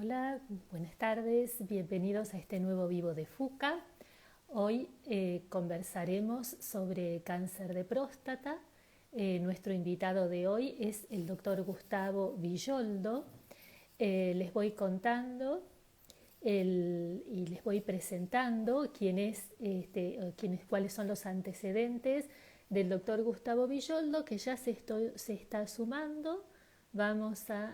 Hola, buenas tardes, bienvenidos a este nuevo vivo de FUCA. Hoy conversaremos sobre cáncer de próstata. Nuestro invitado de hoy es el doctor Gustavo Villoldo. Les voy contando y les voy presentando cuáles son los antecedentes del doctor Gustavo Villoldo, que ya se está sumando. Vamos a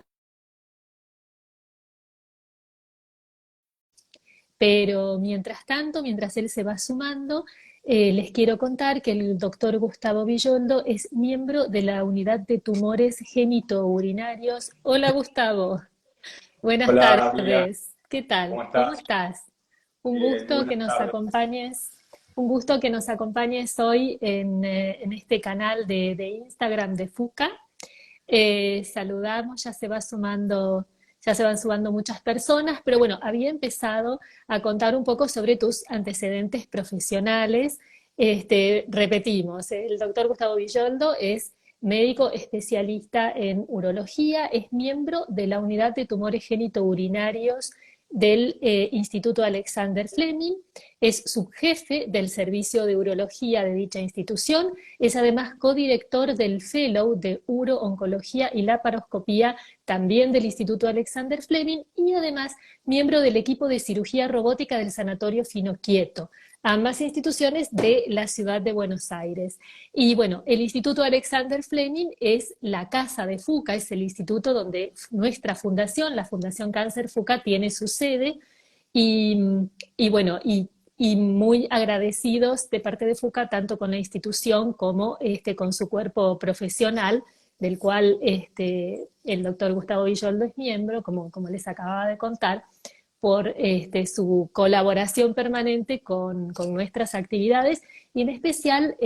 Pero mientras tanto, mientras él se va sumando, les quiero contar que el doctor Gustavo Villoldo es miembro de la unidad de tumores genitourinarios. Hola Gustavo, buenas Hola, Lilia, tardes. ¿Qué tal? ¿cómo ¿Cómo estás? estás? Un Bien, muy gusto que buenas nos tardes. acompañes. Un gusto que nos acompañes hoy en este canal de Instagram de FUCA. Saludamos, ya se van sumando muchas personas, pero bueno, había empezado a contar un poco sobre tus antecedentes profesionales. Repetimos, el doctor Gustavo Villoldo es médico especialista en urología, es miembro de la unidad de tumores genitourinarios del Instituto Alexander Fleming, es subjefe del servicio de urología de dicha institución, es además codirector del Fellow de Uro-Oncología y Laparoscopía, también del Instituto Alexander Fleming, y además miembro del equipo de cirugía robótica del Sanatorio Finoquieto, ambas instituciones de la ciudad de Buenos Aires. Y bueno, el Instituto Alexander Fleming es la casa de FUCA, es el instituto donde nuestra fundación, la Fundación Cáncer FUCA, tiene su sede. Y, y bueno, y muy agradecidos de parte de FUCA, tanto con la institución como con su cuerpo profesional, del cual el doctor Gustavo Villoldo es miembro, como les acababa de contar, por su colaboración permanente con nuestras actividades y en especial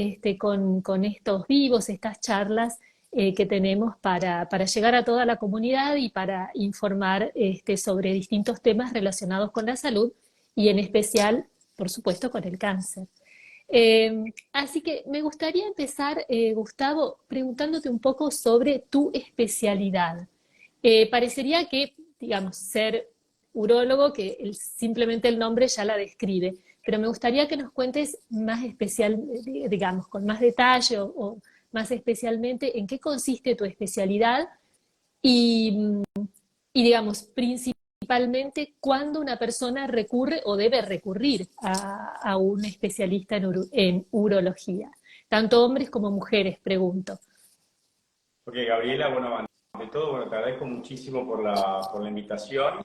con estos vivos, estas charlas que tenemos para llegar a toda la comunidad y para informar sobre distintos temas relacionados con la salud y en especial, por supuesto, con el cáncer. Así que me gustaría empezar, Gustavo, preguntándote un poco sobre tu especialidad. Parecería que, digamos, ser urólogo, que simplemente el nombre ya la describe, pero me gustaría que nos cuentes más especial, digamos, con más detalle o más especialmente en qué consiste tu especialidad y, y digamos, principalmente cuándo una persona recurre o debe recurrir a un especialista en urología. Tanto hombres como mujeres, pregunto. Ok, Gabriela, bueno, ante todo, bueno, te agradezco muchísimo por la invitación.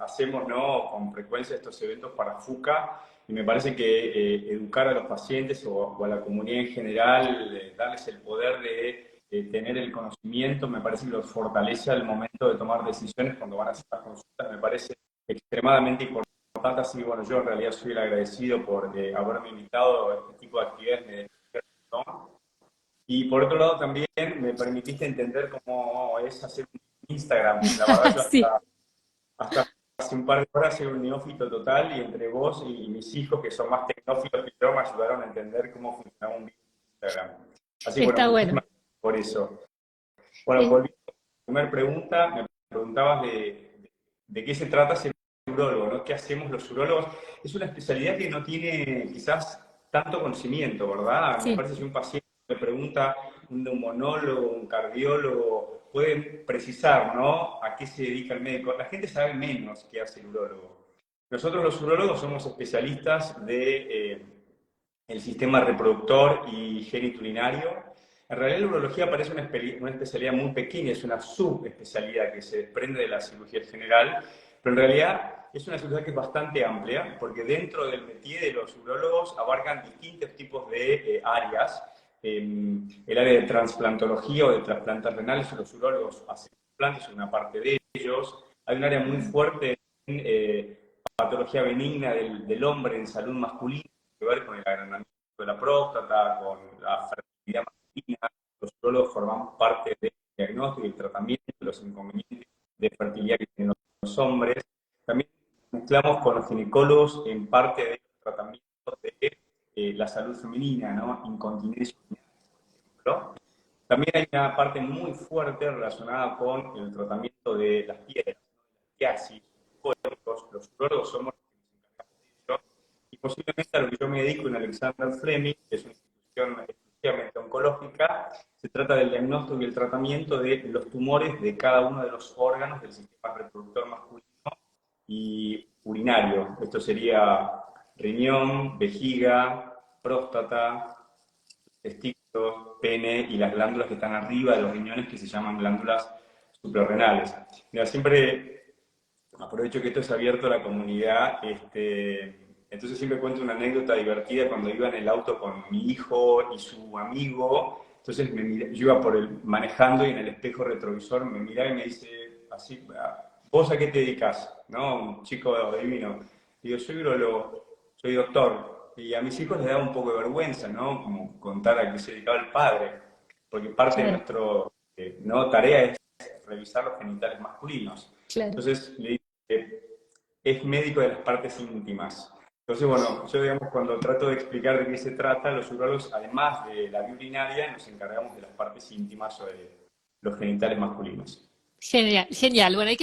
Hacemos, ¿no?, con frecuencia estos eventos para FUCA y me parece que educar a los pacientes o a la comunidad en general, darles el poder de tener el conocimiento, me parece que los fortalece al momento de tomar decisiones cuando van a hacer las consultas, me parece extremadamente importante. Así que, bueno, yo en realidad soy el agradecido por haberme invitado a este tipo de actividades, me divierten, ¿no? Y por otro lado también me permitiste entender cómo es hacer un Instagram. La verdad yo Sí, hasta hace un par de horas soy un neófito total y entre vos y mis hijos que son más tecnófilos que yo me ayudaron a entender cómo funcionaba un video en Instagram. Así que bueno, está bueno. muchísimas gracias por eso. Bueno, Eh, volviendo a la primera pregunta, me preguntabas de qué se trata ser urólogo, ¿no? ¿Qué hacemos los urólogos? Es una especialidad que no tiene quizás tanto conocimiento, ¿verdad? Me sí, parece que si un paciente me pregunta, un neumonólogo, un cardiólogo, puede precisar, ¿no?, a qué se dedica el médico. La gente sabe menos qué hace el urólogo. Nosotros los urólogos somos especialistas de el sistema reproductor y genitourinario. En realidad la urología parece una especialidad muy pequeña, es una subespecialidad que se desprende de la cirugía general, pero en realidad es una cirugía que es bastante amplia, porque dentro del métier de los urólogos abarcan distintos tipos de áreas. El área de trasplantología o de trasplantes renales, los urólogos hacen trasplantes, es una parte de ellos. Hay un área muy fuerte en patología benigna del hombre en salud masculina, que ver con el agrandamiento de la próstata, con la fertilidad masculina. Los urólogos formamos parte del diagnóstico y el tratamiento de los inconvenientes de fertilidad que tienen los hombres. También mezclamos con los ginecólogos en parte de los tratamientos de la salud femenina, ¿no? Incontinencia, por ejemplo. También hay una parte muy fuerte relacionada con el tratamiento de las piedras, ¿no?, la psoriasis, médico en Alexander Fleming, que es una institución exclusivamente oncológica. Se trata del diagnóstico y el tratamiento de los tumores de cada uno de los órganos del sistema reproductor masculino y urinario. Esto sería riñón, vejiga, próstata, testículos, pene y las glándulas que están arriba de los riñones, que se llaman glándulas suprarrenales. Mira, siempre aprovecho que esto es abierto a la comunidad, entonces siempre cuento una anécdota divertida cuando iba en el auto con mi hijo y su amigo. Entonces yo iba manejando y en el espejo retrovisor me miraba y me dice así: ¿vos a qué te dedicas? ¿No? Un chico divino. Digo, soy urologo, soy doctor. Y a mis hijos les daba un poco de vergüenza, ¿no? Como contar a qué se dedicaba el padre, porque parte de Claro, nuestra tarea es revisar los genitales masculinos. claro. Entonces le dije que es médico de las partes íntimas. Entonces, bueno, yo, digamos, cuando trato de explicar de qué se trata, los urólogos, además de la vía urinaria, nos encargamos de las partes íntimas o de los genitales masculinos. Genial, genial. Bueno, hay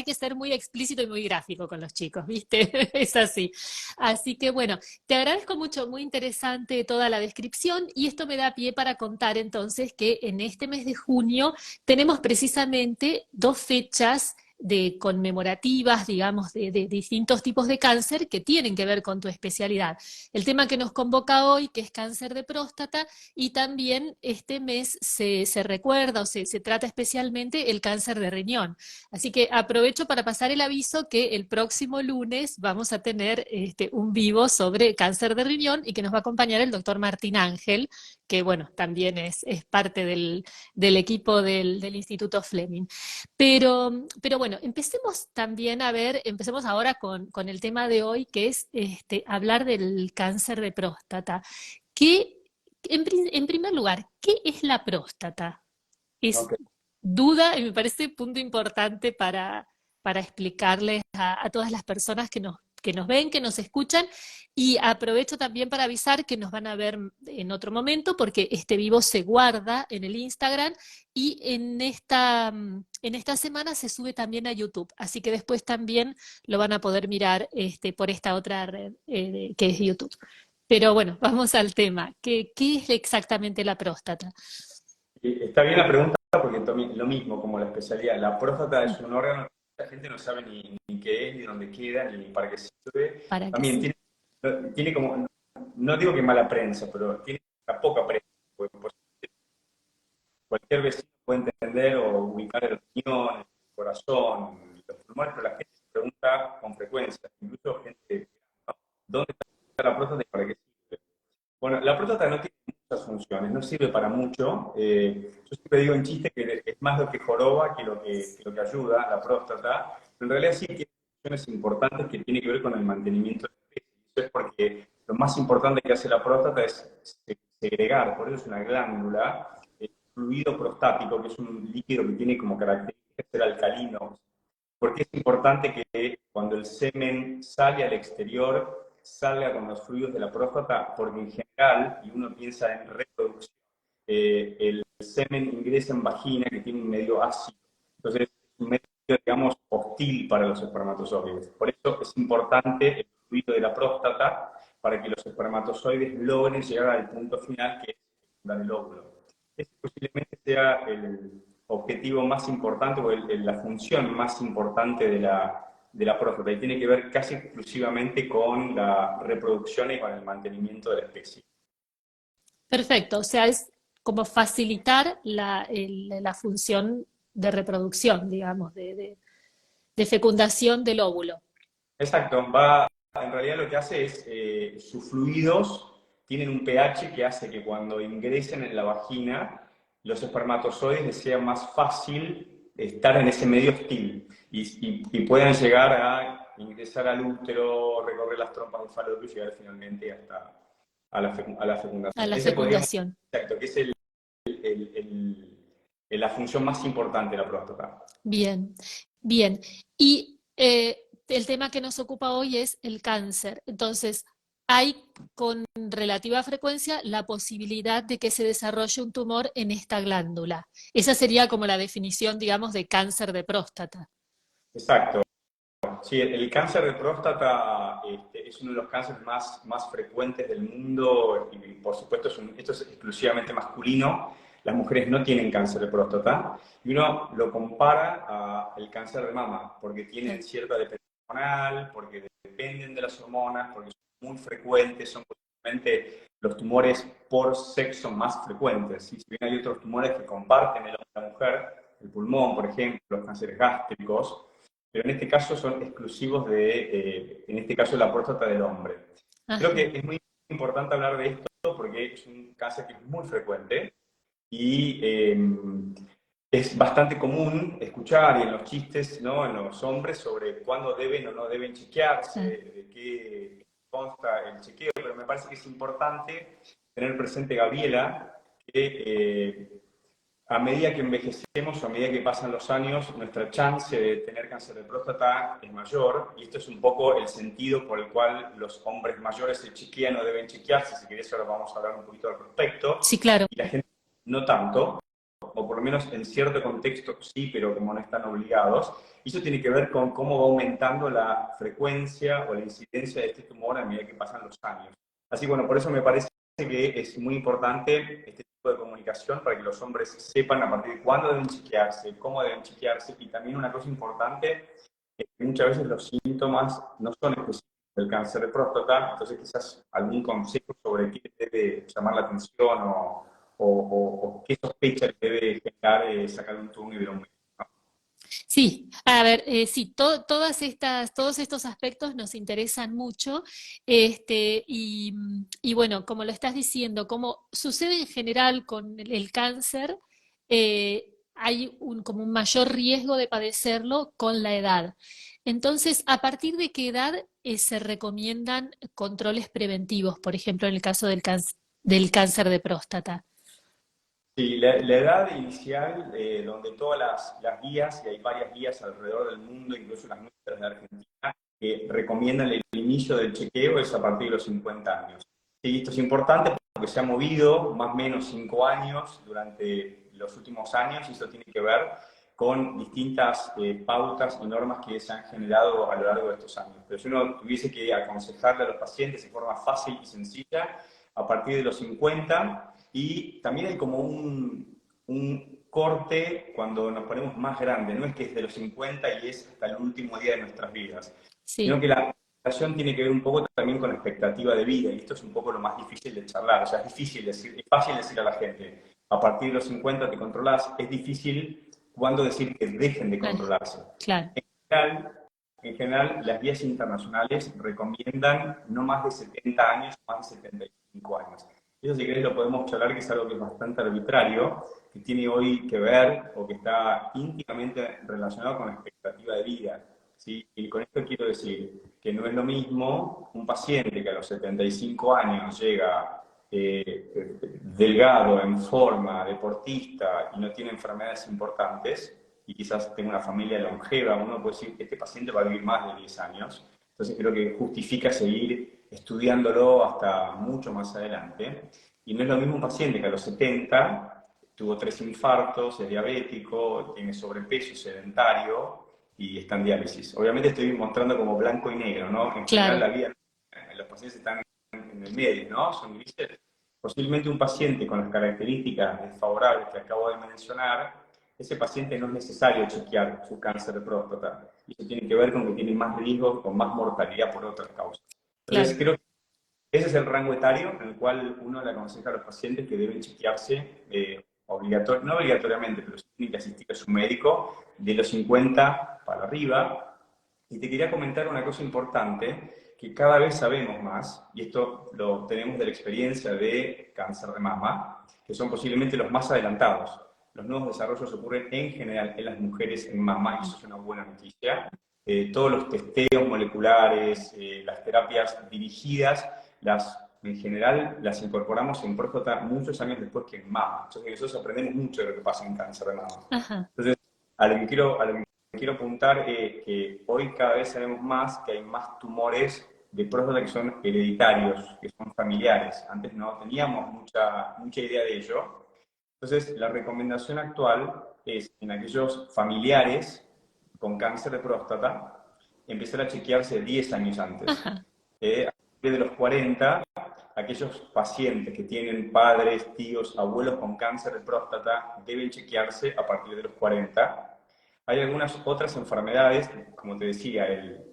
que ser muy explícito y muy gráfico con los chicos, ¿viste? Es así. Así que bueno, te agradezco mucho, muy interesante toda la descripción y esto me da pie para contar entonces que en este mes de junio tenemos precisamente dos fechas de conmemorativas, digamos, de distintos tipos de cáncer que tienen que ver con tu especialidad. El tema que nos convoca hoy, que es cáncer de próstata, y también este mes se recuerda o se trata especialmente el cáncer de riñón. Así que aprovecho para pasar el aviso que el próximo lunes vamos a tener un vivo sobre cáncer de riñón y que nos va a acompañar el doctor Martín Ángel, que bueno, también es parte del equipo del Instituto Fleming. Pero bueno, empecemos también a ver, empecemos ahora con el tema de hoy, que es hablar del cáncer de próstata. ¿Qué, en primer lugar, qué es la próstata? Es Ok. duda y me parece punto importante para explicarles a todas las personas que nos ven, que nos escuchan, y aprovecho también para avisar que nos van a ver en otro momento porque este vivo se guarda en el Instagram y en esta semana se sube también a YouTube, así que después también lo van a poder mirar por esta otra red que es YouTube. Pero bueno, vamos al tema. ¿Qué es exactamente la próstata? Y está bien la pregunta porque lo mismo como la especialidad. La próstata es un órgano que la gente no sabe ni qué es, ni dónde queda, ni para qué sirve. Para que También sí. tiene como, no digo que mala prensa, pero tiene una poca prensa. Porque, pues, cualquier vecino puede entender o ubicar el riñón, el corazón, los pulmones, pero la gente se pregunta con frecuencia, incluso gente, ¿no? ¿Dónde está la próstata y para qué sirve? Bueno, la próstata no tiene muchas funciones, no sirve para mucho. Yo siempre digo en chiste que es más lo que joroba que lo que ayuda, la próstata. Pero en realidad sí tiene funciones importantes que tienen que ver con el mantenimiento de la especie. Eso es porque lo más importante que hace la próstata es segregar, por eso es una glándula, fluido prostático, que es un líquido que tiene como característica ser alcalino. Porque es importante que cuando el semen sale al exterior, salga con los fluidos de la próstata, porque en general, y uno piensa en reproducción, el semen ingresa en vagina que tiene un medio ácido. Entonces, es un medio, digamos, hostil para los espermatozoides. Por eso es importante el fluido de la próstata para que los espermatozoides logren llegar al punto final, que es fecundar el óvulo. Ese posiblemente sea el objetivo más importante o la función más importante de la próstata y tiene que ver casi exclusivamente con la reproducción y con el mantenimiento de la especie. Perfecto, o sea, es como facilitar la función de reproducción, digamos, de fecundación del óvulo. Exacto, en realidad lo que hace es, sus fluidos tienen un pH que hace que cuando ingresen en la vagina, los espermatozoides les sea más fácil estar en ese medio hostil y puedan llegar a ingresar al útero, recorrer las trompas del falopio y llegar finalmente hasta a la A fecundación. la Ese podríamos, fecundación. exacto, que es la función más importante de la próstata. Bien, bien. Y el tema que nos ocupa hoy es el cáncer. Entonces, hay con relativa frecuencia la posibilidad de que se desarrolle un tumor en esta glándula. Esa sería como la definición, digamos, de cáncer de próstata. Exacto. Sí, el cáncer de próstata es uno de los cánceres más frecuentes del mundo y por supuesto esto es exclusivamente masculino. Las mujeres no tienen cáncer de próstata y uno lo compara al cáncer de mama porque tienen cierta dependencia hormonal, porque dependen de las hormonas, porque son muy frecuentes, son posiblemente los tumores por sexo más frecuentes. ¿Sí? Si bien hay otros tumores que comparten el hombre y la mujer, el pulmón, por ejemplo, los cánceres gástricos, pero en este caso son exclusivos en este caso, la próstata del hombre. Creo que Ajá. es muy importante hablar de esto porque es un cáncer que es muy frecuente y es bastante común escuchar y en los chistes, ¿no? En los hombres sobre cuándo deben o no deben chequearse, Claro. de qué consta el chequeo, pero me parece que es importante tener presente, Gabriela, que a medida que envejecemos o a medida que pasan los años, nuestra chance de tener cáncer de próstata es mayor, y esto es un poco el sentido por el cual los hombres mayores se chequean o deben chequearse. Si querés, ahora vamos a hablar un poquito al respecto, Sí, claro. y la gente no tanto, o por lo menos en cierto contexto sí, pero como no están obligados. Y eso tiene que ver con cómo va aumentando la frecuencia o la incidencia de este tumor a medida que pasan los años. Así que bueno, por eso me parece que es muy importante este tipo de comunicación para que los hombres sepan a partir de cuándo deben chequearse, cómo deben chequearse, y también una cosa importante es que muchas veces los síntomas no son específicos del cáncer de próstata, entonces quizás algún consejo sobre qué debe llamar la atención o qué sospecha debe generar sacar un turno y ver un médico. Sí, a ver, sí, todos estos aspectos nos interesan mucho, y bueno, como lo estás diciendo, como sucede en general con el cáncer, hay como un mayor riesgo de padecerlo con la edad. Entonces, ¿a partir de qué edad se recomiendan controles preventivos, por ejemplo, en el caso del cáncer de próstata? Sí, la edad inicial, donde todas las guías, y hay varias guías alrededor del mundo, incluso las nuestras de Argentina, que recomiendan el inicio del chequeo es a partir de los 50 años. Sí, esto es importante porque se ha movido más o menos 5 años durante los últimos años, y eso tiene que ver con distintas pautas y normas que se han generado a lo largo de estos años. Pero si uno tuviese que aconsejarle a los pacientes de forma fácil y sencilla, a partir de los 50, y también hay como un corte cuando nos ponemos más grandes, no es que es de los 50 y es hasta el último día de nuestras vidas, sino Sí, que la relación tiene que ver un poco también con la expectativa de vida, y esto es un poco lo más difícil de charlar. O sea, es difícil decir, es fácil decir a la gente, a partir de los 50 te controlás, es difícil cuando decir que dejen de claro, controlarse. claro. En general, en general, las guías internacionales recomiendan no más de 70 años, más de 75 años. Eso, si querés, lo podemos charlar, que es algo que es bastante arbitrario, que tiene hoy que ver o que está íntimamente relacionado con la expectativa de vida. ¿Sí? Y con esto quiero decir que no es lo mismo un paciente que a los 75 años llega delgado, en forma, deportista y no tiene enfermedades importantes, y quizás tenga una familia longeva. Uno puede decir que este paciente va a vivir más de 10 años. Entonces creo que justifica seguir estudiándolo hasta mucho más adelante. Y no es lo mismo un paciente que a los 70 tuvo 3 infartos, es diabético, tiene sobrepeso, sedentario y está en diálisis. Obviamente estoy mostrando como blanco y negro, ¿no? En general Claro. la vida, los pacientes están en el medio, ¿no? Son grises. Posiblemente un paciente con las características desfavorables que acabo de mencionar, ese paciente no es necesario chequear su cáncer de próstata. Y eso tiene que ver con que tiene más riesgo, con más mortalidad por otras causas. Entonces, Claro. creo que ese es el rango etario en el cual uno le aconseja a los pacientes que deben chequearse, no obligatoriamente, pero sí tienen que asistir a su médico de los 50 para arriba. Y te quería comentar una cosa importante, que cada vez sabemos más, y esto lo tenemos de la experiencia de cáncer de mama, que son posiblemente los más adelantados. Los nuevos desarrollos ocurren en general en las mujeres en mama, y eso es una buena noticia. Todos los testeos moleculares, las terapias dirigidas, en general las incorporamos en próstata muchos años después que en mama. Entonces nosotros aprendemos mucho de lo que pasa en cáncer de mama. Ajá. Entonces, a lo que quiero apuntar es que hoy cada vez sabemos más que hay más tumores de próstata que son hereditarios, que son familiares. Antes no teníamos mucha idea de ello. Entonces, la recomendación actual es en aquellos familiares con cáncer de próstata, empezar a chequearse 10 años antes. Ajá, A partir de los 40, aquellos pacientes que tienen padres, tíos, abuelos con cáncer de próstata deben chequearse a partir de los 40. Hay algunas otras enfermedades, como te decía,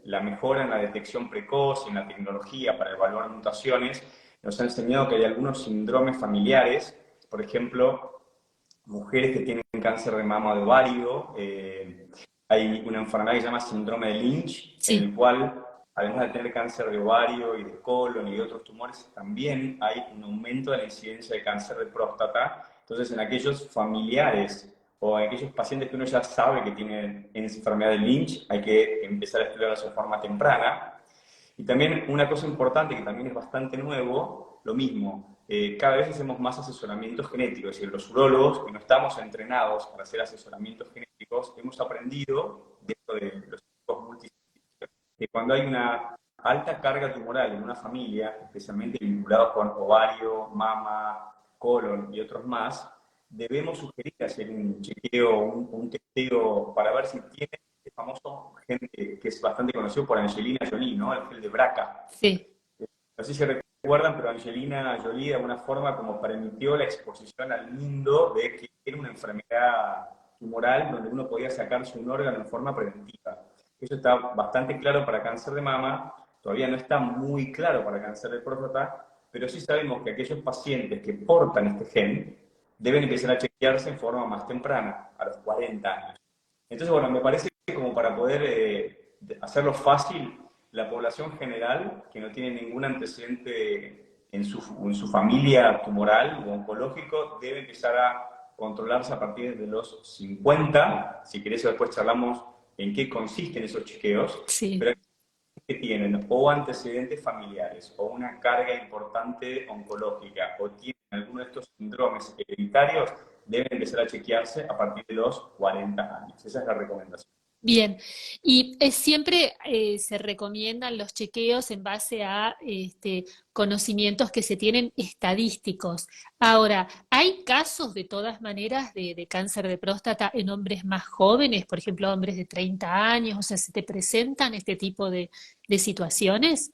la mejora en la detección precoz y en la tecnología para evaluar mutaciones nos ha enseñado que hay algunos síndromes familiares, por ejemplo, mujeres que tienen cáncer de mama o de ovario, hay una enfermedad que se llama síndrome de Lynch, en sí, el cual, además de tener cáncer de ovario y de colon y de otros tumores, también hay un aumento de la incidencia de cáncer de próstata. Entonces, en aquellos familiares o en aquellos pacientes que uno ya sabe que tienen enfermedad de Lynch, hay que empezar a estudiarlos de forma temprana. Y también una cosa importante que también es bastante nuevo, lo mismo, cada vez hacemos más asesoramientos genéticos, es decir, los urólogos que no estamos entrenados para hacer asesoramientos genéticos, hemos aprendido, dentro de los equipos multidisciplinarios, que cuando hay una alta carga tumoral en una familia, especialmente vinculados con ovario, mama, colon y otros más, debemos sugerir hacer un chequeo, un testeo para ver si tiene este famoso gen que es bastante conocido por Angelina Jolie, ¿no? El gen de BRCA. sí, No sé si recuerdan, pero Angelina Jolie de alguna forma como permitió la exposición al mundo de que era una enfermedad tumoral donde uno podía sacarse un órgano en forma preventiva. Eso está bastante claro para cáncer de mama, todavía no está muy claro para cáncer de próstata, pero sí sabemos que aquellos pacientes que portan este gen deben empezar a chequearse en forma más temprana, a los 40 años. Entonces, bueno, me parece que como para poder hacerlo fácil, la población general que no tiene ningún antecedente en su familia tumoral o oncológico debe empezar a controlarse a partir de los 50. Si querés, después charlamos en qué consisten esos chequeos, sí. pero que tienen o antecedentes familiares o una carga importante oncológica o tienen alguno de estos síndromes hereditarios, deben empezar a chequearse a partir de los 40 años. Esa es la recomendación. Bien, y siempre se recomiendan los chequeos en base a conocimientos que se tienen estadísticos. Ahora, ¿hay casos de todas maneras de cáncer de próstata en hombres más jóvenes, por ejemplo, hombres de 30 años? O sea, ¿se te presentan este tipo de situaciones?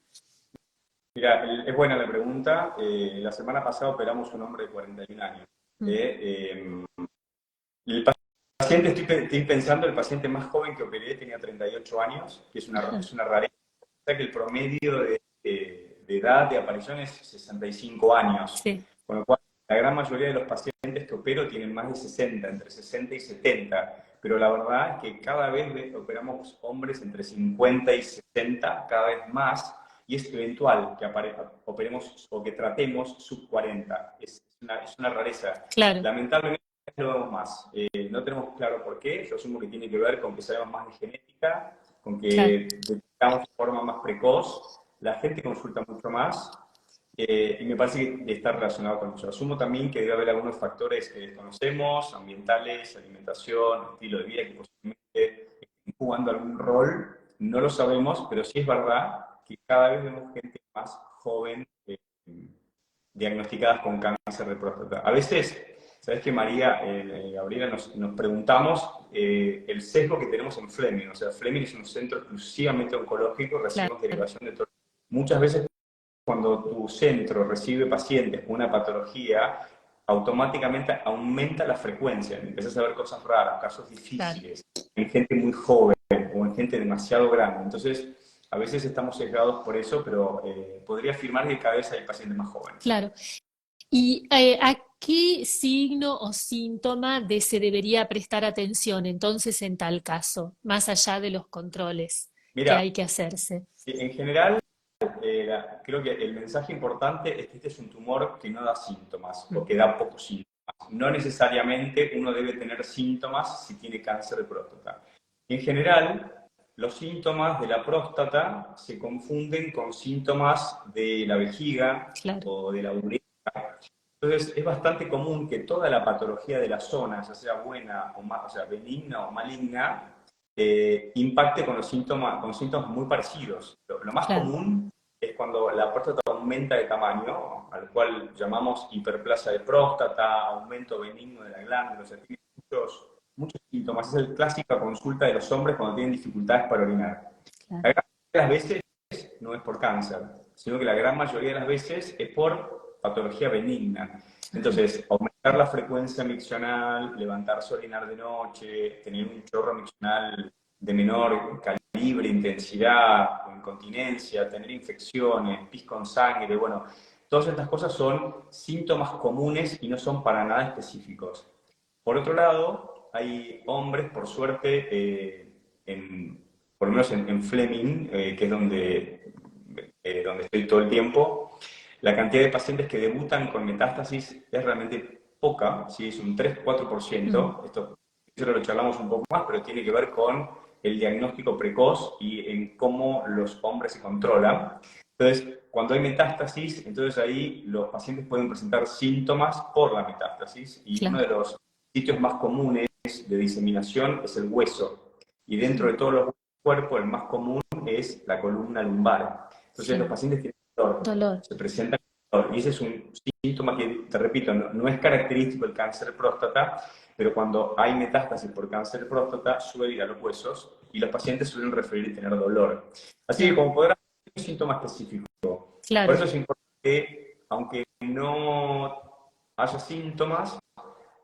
Mira, es buena la pregunta. La semana pasada operamos un hombre de 41 años. Mm, El paciente, estoy pensando, el paciente más joven que operé tenía 38 años, que ajá, es una rareza, que el promedio de edad de aparición es 65 años, sí, con lo cual la gran mayoría de los pacientes que opero tienen más de 60, entre 60 y 70, pero la verdad es que cada vez operamos hombres entre 50 y 60, cada vez más, y es eventual que operemos o que tratemos sub 40, es una rareza. claro, Lamentablemente lo vemos más. No tenemos claro por qué, yo asumo que tiene que ver con que sabemos más de genética, con claro. que detectamos de forma más precoz, la gente consulta mucho más, y me parece que está relacionado con eso. Asumo también que debe haber algunos factores que desconocemos, ambientales, alimentación, estilo de vida, que posiblemente estén jugando algún rol, no lo sabemos, pero sí es verdad que cada vez vemos gente más joven diagnosticadas con cáncer de próstata. A veces, ¿sabes qué, María, Gabriela, nos preguntamos el sesgo que tenemos en Fleming? O sea, Fleming es un centro exclusivamente oncológico, recibimos Claro, derivación de todo. Muchas veces cuando tu centro recibe pacientes con una patología, automáticamente aumenta la frecuencia, empiezas a ver cosas raras, casos claro, difíciles, en gente muy joven o en gente demasiado grande. Entonces, a veces estamos sesgados por eso, pero podría afirmar que cada vez hay pacientes más jóvenes. claro. ¿Y a qué signo o síntoma se debería prestar atención entonces en tal caso, más allá de los controles que Mira, hay que hacerse? en general, creo que el mensaje importante es que este es un tumor que no da síntomas o Mm, que da pocos síntomas. No necesariamente uno debe tener síntomas si tiene cáncer de próstata. En general, los síntomas de la próstata se confunden con síntomas de la vejiga claro, o de la uretra. Entonces, es bastante común que toda la patología de la zona, ya sea buena o sea, benigna o maligna, impacte con síntomas muy parecidos. Lo más claro, común es cuando la próstata aumenta de tamaño, al cual llamamos hiperplasia de próstata, aumento benigno de la glándula, o sea, tiene muchos síntomas. Es la clásica consulta de los hombres cuando tienen dificultades para orinar. claro. La gran mayoría de las veces no es por cáncer, sino que la gran mayoría de las veces es por patología benigna. Entonces, aumentar la frecuencia miccional, levantarse a orinar de noche, tener un chorro miccional de menor calibre, intensidad, incontinencia, tener infecciones, pis con sangre, bueno, todas estas cosas son síntomas comunes y no son para nada específicos. Por otro lado, hay hombres, por suerte, por lo menos en Fleming, que es donde estoy todo el tiempo, la cantidad de pacientes que debutan con metástasis es realmente poca, ¿sí? Es un 3-4%. Esto lo charlamos un poco más, pero tiene que ver con el diagnóstico precoz y en cómo los hombres se controlan. Entonces, cuando hay metástasis, entonces ahí los pacientes pueden presentar síntomas por la metástasis y uno Claro, de los sitios más comunes de diseminación es el hueso. Y dentro de todos los huesos del cuerpo, el más común es la columna lumbar. Entonces los sí, pacientes tienen dolor, dolor, se presentan dolor. Y ese es un síntoma que, te repito, no es característico del cáncer de próstata, pero cuando hay metástasis por cáncer de próstata, suele ir a los huesos y los pacientes suelen referir tener dolor. Así que claro, como podrás, es un síntoma específico. Por eso claro, es importante que, aunque no haya síntomas,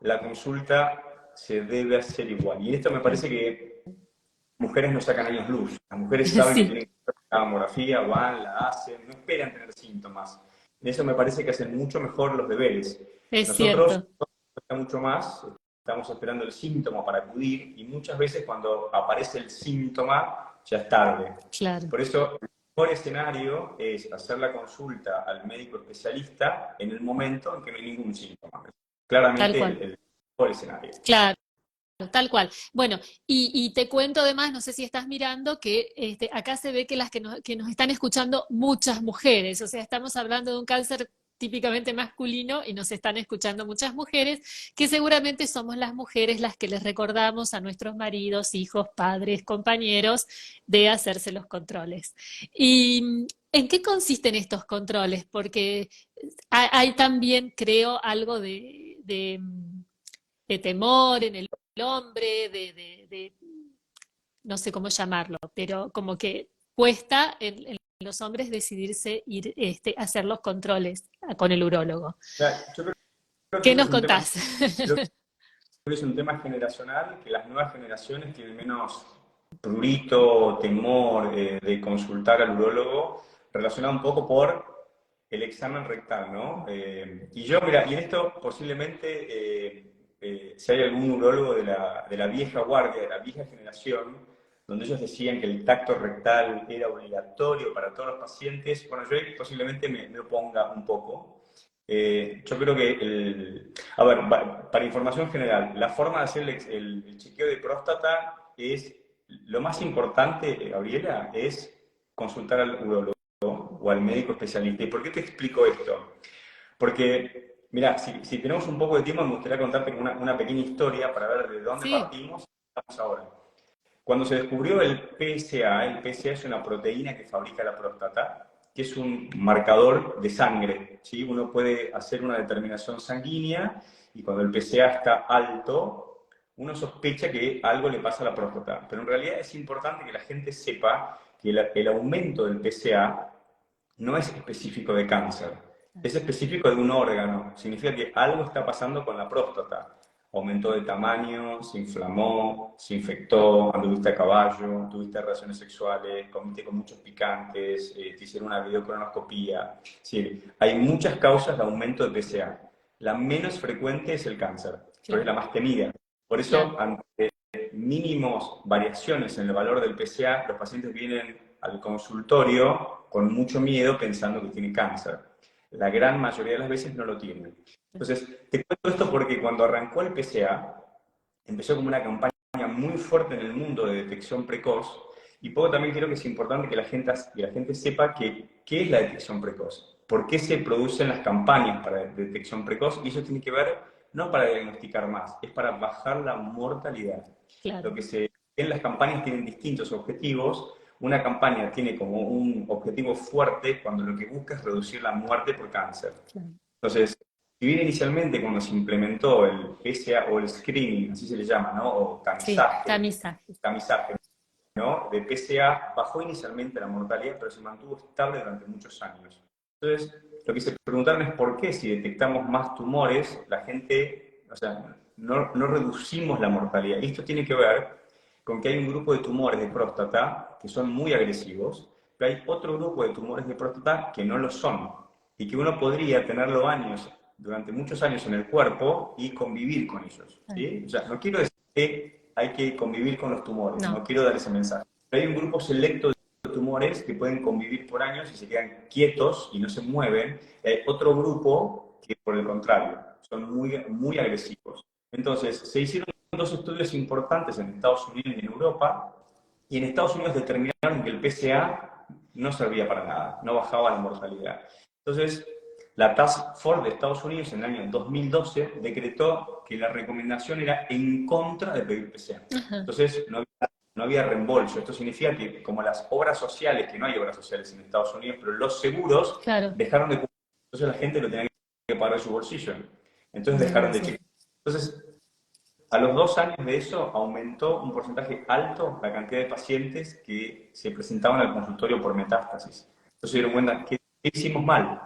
la consulta se debe hacer igual. Y esto me claro. parece que mujeres no sacan años luz. Las mujeres saben que Sí, tienen que hacer la mamografía, van, la hacen, no esperan tener síntomas. En eso me parece que hacen mucho mejor los deberes. es Nosotros cierto, cuesta mucho más, estamos esperando el síntoma para acudir y muchas veces cuando aparece el síntoma ya es tarde. claro, Por eso el mejor escenario es hacer la consulta al médico especialista en el momento en que no hay ningún síntoma. tal Claramente cual, el mejor escenario. claro. Tal cual. Bueno, y te cuento además, no sé si estás mirando, que acá se ve que las que nos están escuchando muchas mujeres, o sea, estamos hablando de un cáncer típicamente masculino y nos están escuchando muchas mujeres, que seguramente somos las mujeres las que les recordamos a nuestros maridos, hijos, padres, compañeros de hacerse los controles. ¿Y en qué consisten estos controles? Porque hay también, creo, algo de temor en el hombre, no sé cómo llamarlo, pero como que cuesta en los hombres decidirse ir a hacer los controles con el urólogo. Yo creo que ¿Qué eso nos es un tema, contás? creo que es un tema generacional, que las nuevas generaciones tienen menos prurito, temor de consultar al urólogo, relacionado un poco por el examen rectal, ¿no? Y yo, mira, y en esto posiblemente, si hay algún urólogo de la vieja guardia, de la vieja generación, donde ellos decían que el tacto rectal era obligatorio para todos los pacientes, bueno, yo ahí posiblemente me oponga un poco. Yo creo que, a ver, para información general, la forma de hacer el chequeo de próstata es, lo más importante, Gabriela, es consultar al urólogo o al médico especialista. ¿Y por qué te explico esto? Porque, mira, si tenemos un poco de tiempo, me gustaría contarte una pequeña historia para ver de dónde Sí, partimos y dónde estamos ahora. Cuando se descubrió el PSA es una proteína que fabrica la próstata, que es un marcador de sangre, ¿sí? Uno puede hacer una determinación sanguínea y cuando el PSA está alto, uno sospecha que algo le pasa a la próstata. Pero en realidad es importante que la gente sepa que el aumento del PSA no es específico de cáncer, es específico de un órgano. Significa que algo está pasando con la próstata. Aumentó de tamaño, se inflamó, se infectó, anduviste a caballo, tuviste relaciones sexuales, comiste con muchos picantes, te hicieron una videocronoscopía. Sí, hay muchas causas de aumento de PSA. La menos frecuente es el cáncer, pero es claro, la más temida. Por claro, eso, ante mínimos variaciones en el valor del PSA, los pacientes vienen al consultorio con mucho miedo pensando que tienen cáncer. La gran mayoría de las veces no lo tienen. Entonces, te cuento esto porque cuando arrancó el PSA, empezó como una campaña muy fuerte en el mundo de detección precoz, y poco también creo que es importante que la gente sepa qué es la detección precoz, por qué se producen las campañas para detección precoz, y eso tiene que ver no para diagnosticar más, es para bajar la mortalidad. Lo claro, que se en las campañas tienen distintos objetivos. Una campaña tiene como un objetivo fuerte cuando lo que busca es reducir la muerte por cáncer. claro. Entonces, si bien inicialmente cuando se implementó el PSA o el screening, así se le llama, ¿no? O Sí, tamizaje, tamizaje. tamizaje, ¿no? de PSA bajó inicialmente la mortalidad, pero se mantuvo estable durante muchos años. Entonces, lo que se preguntaron es por qué si detectamos más tumores, la gente, o sea, no reducimos la mortalidad. Y esto tiene que ver con que hay un grupo de tumores de próstata que son muy agresivos, pero hay otro grupo de tumores de próstata que no lo son, y que uno podría tenerlo durante muchos años en el cuerpo y convivir con ellos. ¿Sí? O sea, no quiero decir que hay que convivir con los tumores, no quiero dar ese mensaje. Pero hay un grupo selecto de tumores que pueden convivir por años y se quedan quietos y no se mueven. Hay otro grupo que, por el contrario, son muy agresivos. Entonces, se hicieron dos estudios importantes en Estados Unidos y en Europa, y en Estados Unidos determinaron que el PSA no servía para nada, no bajaba la mortalidad. Entonces, la Task Force de Estados Unidos en el año 2012 decretó que la recomendación era en contra de pedir PSA. Entonces, no había reembolso. Esto significa que, como las obras sociales, que no hay obras sociales en Estados Unidos, pero los seguros dejaron de cubrir. Entonces, la gente lo tenía que pagar de su bolsillo. Entonces, dejaron de chequear. Entonces, a los 2 años de eso, aumentó un porcentaje alto la cantidad de pacientes que se presentaban al consultorio por metástasis. Entonces, se dieron cuenta que hicimos mal.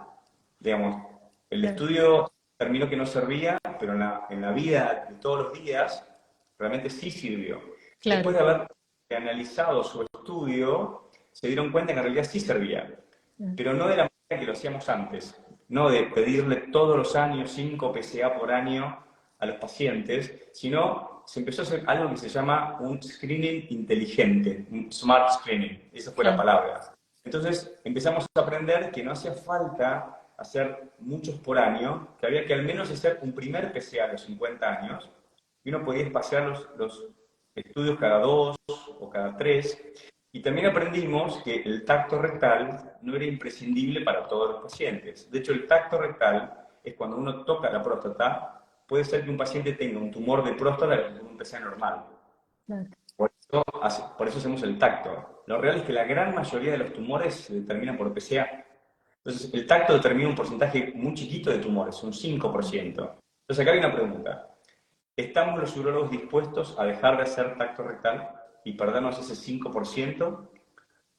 Digamos, el estudio terminó que no servía, pero en la vida de todos los días realmente sí sirvió. Después de haber analizado su estudio, se dieron cuenta que en realidad sí servía, pero no de la manera que lo hacíamos antes, no de pedirle todos los años 5 PSA por año a los pacientes, sino se empezó a hacer algo que se llama un screening inteligente, un smart screening, esa fue la palabra. Entonces empezamos a aprender que no hacía falta hacer muchos por año, que había que al menos hacer un primer PSA a los 50 años, y uno podía espaciar los estudios cada 2 o cada 3, y también aprendimos que el tacto rectal no era imprescindible para todos los pacientes. De hecho, el tacto rectal es cuando uno toca la próstata, puede ser que un paciente tenga un tumor de próstata con un PSA normal. Por eso hacemos el tacto. Lo real es que la gran mayoría de los tumores se determinan por PSA. Entonces, el tacto determina un porcentaje muy chiquito de tumores, un 5%. Entonces, acá hay una pregunta. ¿Estamos los urólogos dispuestos a dejar de hacer tacto rectal y perdernos ese 5%?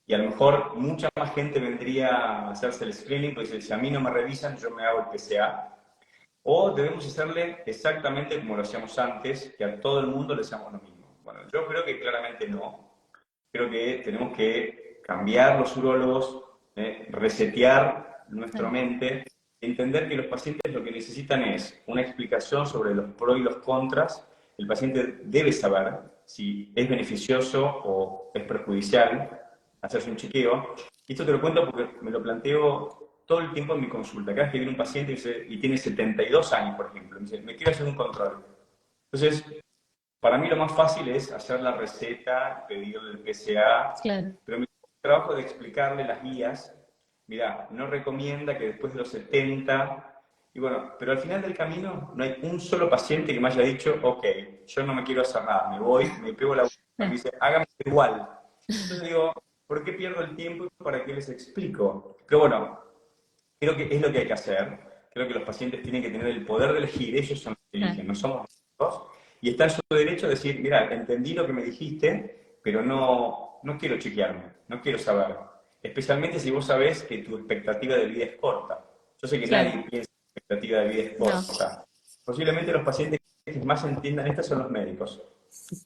Y a lo mejor mucha más gente vendría a hacerse el screening, porque dice, si a mí no me revisan, yo me hago el PSA. O debemos hacerle exactamente como lo hacíamos antes, que a todo el mundo le hacemos lo mismo. Bueno, yo creo que claramente no. Creo que tenemos que cambiar los urólogos, resetear nuestra mente, entender que los pacientes lo que necesitan es una explicación sobre los pros y los contras. El paciente debe saber si es beneficioso o es perjudicial hacerse un chequeo. Y esto te lo cuento porque me lo planteo todo el tiempo en mi consulta. Cada vez que viene un paciente y tiene 72 años, por ejemplo, me dice, me quiero hacer un control. Entonces, para mí lo más fácil es hacer la receta, pedirle el PSA, pero mi trabajo de explicarle las guías, mira, no recomienda que después de los 70, y bueno, pero al final del camino no hay un solo paciente que me haya dicho, ok, yo no me quiero hacer nada, me voy, me pego la boca, me dice, hágame igual. Entonces digo, ¿por qué pierdo el tiempo para qué les explico? Pero bueno, creo que es lo que hay que hacer. Creo que los pacientes tienen que tener el poder de elegir, ellos son los que eligen, no somos nosotros. Y está en su derecho a decir, mira, entendí lo que me dijiste, pero no quiero chequearme, no quiero saber. Especialmente si vos sabés que tu expectativa de vida es corta. Yo sé que nadie piensa que la expectativa de vida es corta. Posiblemente los pacientes que más entiendan esto son los médicos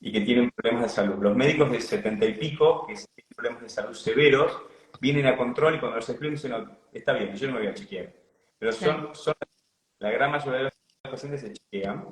y que tienen problemas de salud. Los médicos de 70 y pico, que tienen problemas de salud severos, vienen a control y cuando los explican dicen, no, está bien, yo no me voy a chequear. Pero la gran mayoría de los pacientes se chequean,